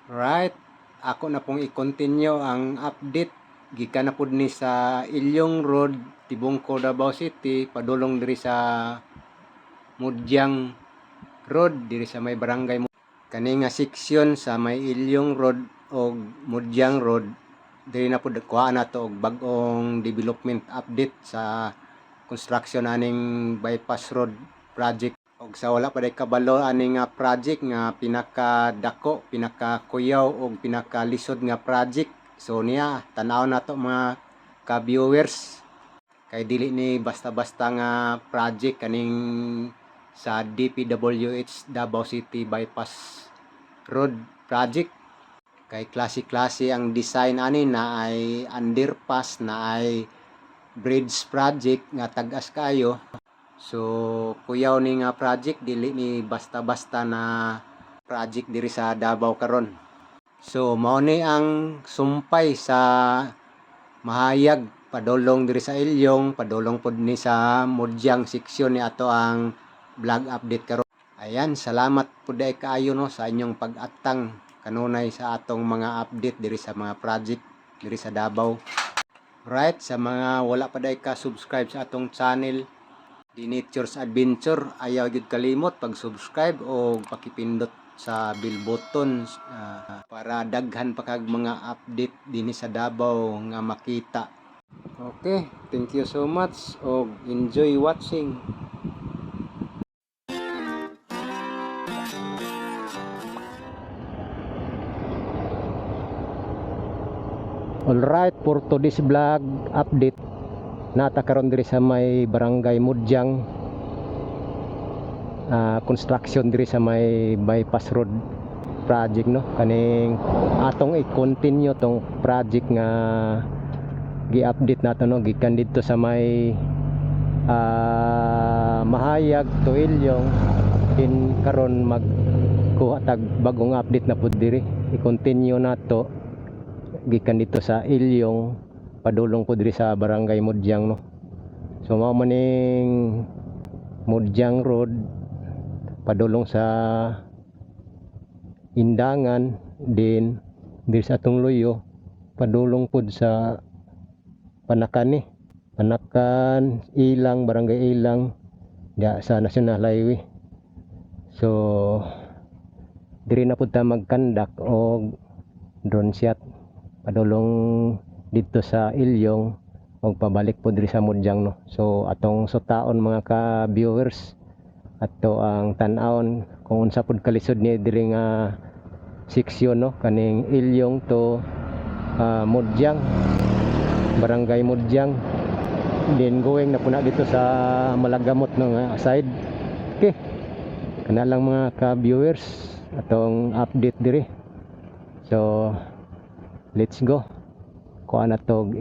Right, ako na pong i-continue ang update gikan na pud ni sa Ilyong Road, Tibungko, Davao City, padulong diri sa Mudyang Road diri sa may barangay kani nga seksyon sa may Ilyong Road o Mudyang Road. Diri na pud kuha na to og bag-ong development update sa construction aning bypass road project. Og sa wala pa day kabalo ani nga project nga pinakadako, pinakakuyaw og pinakalisod nga project. So niya tan-aw na to mga ka-viewers. Kay dili ni basta-basta nga project kaning sa DPWH Davao City Bypass Road Project. Kay klase-klase ang design ani, na ay underpass, na ay bridge project nga tag-as kayo. So kuyaw ni nga project, dili ni basta-basta na project diri sa Davao karon. So mao ni ang sumpay sa mahayag padulong diri sa Ilyong, padulong pod ni sa Mudyang seksyon ni ato ang vlog update karon. Ayan, salamat po dahil kaayo no sa inyong pag-atang kanunay sa atong mga update diri sa mga project diri sa Davao. Right, sa mga wala pa dahil ka-subscribe sa atong channel, The Nature's Adventure, ayaw gyud kalimot pag-subscribe o pakipindot sa bell button para daghan pa kag mga update dinhi sa Davao nga makita. Okay, thank you so much og enjoy watching. Alright, for today's vlog update, nata karon diri sa may barangay Mudyang, construction diri sa may bypass road project no. Kaning atong i-continue tong project nga gi-update nato no, gikan dito sa may mahayag to Ilyong, din karon magkuha tag bagong update na pud diri. I-continue nato gikan dito sa Ilyong, padulong po diri sa barangay Mudyang no. So mao maning Mudyang Road padulong sa Indangan, din diri sa atong luyo padulong pud sa Panakan Panakan Ilang, barangay Ilang diya sa National Highway. So diri na pud ta magkandak og drone shot padulong dito sa Ilyong og pabalik po diri sa Mudyang no. So atong sutaon mga ka-viewers, ato ang tan-awon kung unsa pud kalisod ni diri nga seksyon no, kaning Ilyong to Mudyang, barangay Mudyang, then going na puna dito sa Malagamot ng side. Okay, kana lang mga ka-viewers atong update diri. So let's go kuha na to.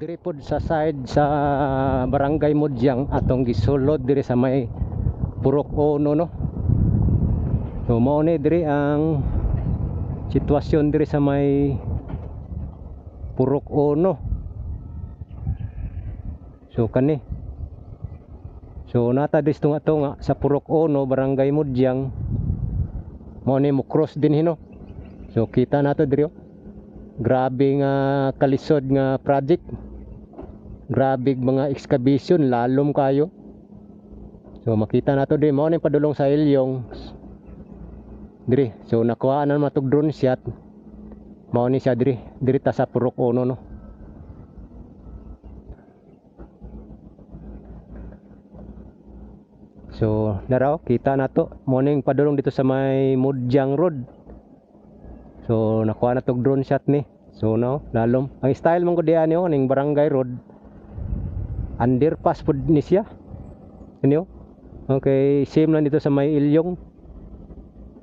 diri pod sa side sa barangay Mudyang atong gisulod diri sa may Purok Ono no. So mao ni diri ang sitwasyon diri sa may Purok Ono. So kani. So nata disto nga to nga sa Purok Ono, barangay Mudyang. Mao ni mo cross din hino. So kita nato diri. Grabe nga kalisod nga project. Grabe mga excavation lalom kayo. So makita nato diri mao ni padulong sa ilyong diri. So nakuha na matug drone shot. Mao ni siya diri ta sa Purok Ono no. So naraw kita nato mao ning padulong dito sa may Mudyang Road. So nakuha na tog drone shot ni. So no, lalom. Ang style mong ko diyan yo ning barangay road. Underpass pud ni siya. Ano? Okay, same lang dito sa may Ilyong.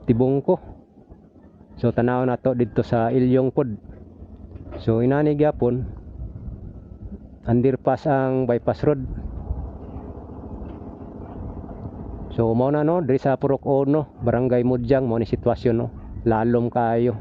Tibungko. So tanaw na to dito sa Ilyong pod. So inani gyapon underpass ang bypass road. So mao na no diri sa Purok Ono, barangay Mudyang mao ni sitwasyon no. Lalom kayo.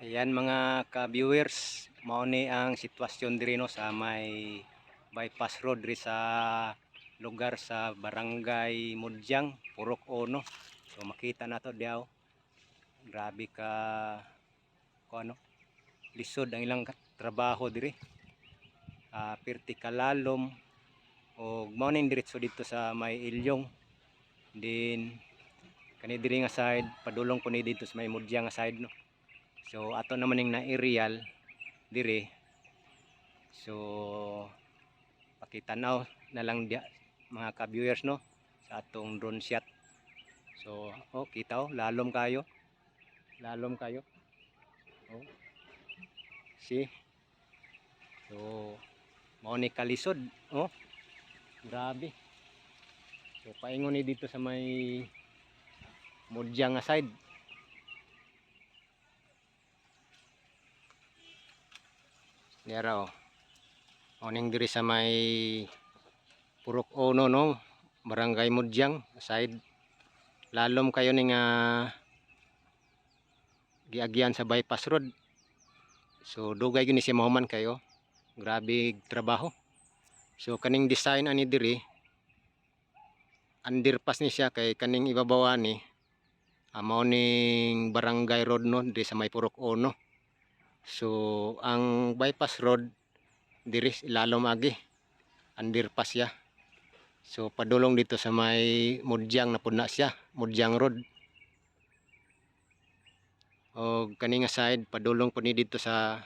Ayan mga ka-viewers, mao ni ang sitwasyon diri no sa may bypass road diri sa lugar sa barangay Mudyang, Purok Ono. So makita nato diaw. Grabe ka ano, lisod ang ilang trabaho diri. Perti kalalom o mao ni diretso dito sa may Ilyong. Din kani diri nga side padulong ko ni dito sa may Mudyang nga side no. So ato naman ning na-aerial dire. So pakitanaw na lang dia mga ka-viewers no sa atong drone shot. So kita lalom kayo. Lalom kayo. See? So mao ni kalisod, grabe. So paingon ni dito sa may Mudyang nga side. Dira oning diri sa may Purok Ono no, barangay Mudyang side. Lalom kayo ning giagyan sa bypass road. So dugay gyud ni si mahuman kayo. Grabe trabaho. So kaning design ani diri underpass ni siya kay kaning ibabaw ni mao ning barangay road no diri sa may Purok Ono. So ang bypass road diri lalom agi underpass siya. So padulong dito sa may Mudyang na pud na siya, Mudyang Road. O kani nga side padulong pud ni dito sa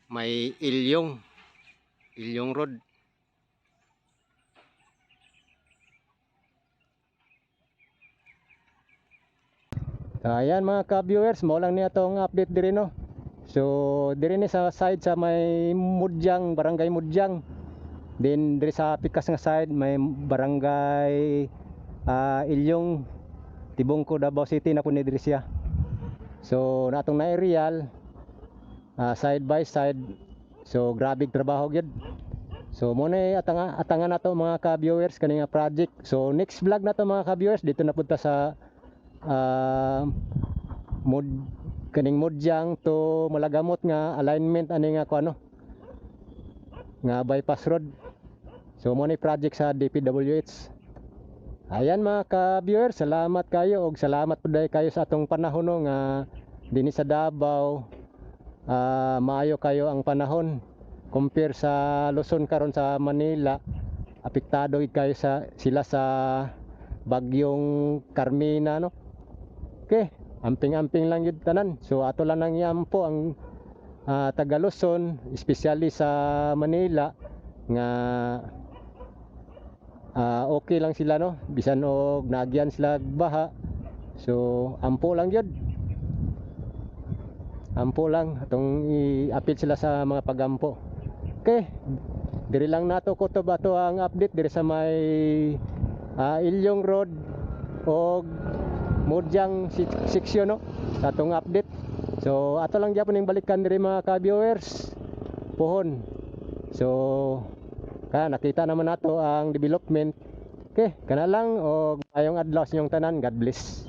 may Ilyong Road. Ayan mga ka-viewers, mo lang niya tong update diri no. So diri ni sa side sa may Mudyang, barangay Mudyang. Then diri sa pikas nga side may barangay Ilyong, Tibungko, Davao City na pud ni diri siya. So natong na aerial side by side. So grabe trabaho gyud. So mo na atangan nato mga ka-viewers kani nga project. So next vlog nato mga ka-viewers dito na punta sa kaning Mudyang to Malagamot nga alignment ani nga kuno nga bypass road. So mo ni project sa DPWH. Ayan mga ka-viewers, salamat kayo og salamat pud kayo sa atong panahon no nga dinhi sa Davao. Maayo kayo ang panahon compare sa Luzon karon sa Manila. Apektado kayo sila sa bagyong Carmina no. Okay, amping-amping lang yun tanan. So ato lang nang yampo ang taga Luzon, especially sa Manila nga okay lang sila no, bisan og nagyan sila baha. So ampo lang yun. Ampo lang atong i-appeal sila sa mga pagampo. Okay, diri lang nato kutob ato ang update diri sa may Ilyong Road o Mudyang section no, sa atong update. So ato lang gyapon ning balikan diri mga ka-viewers pohon. So nakita naman nato ang development. Okay, kana lang og ayong adlaw sa inyong tanan. God bless.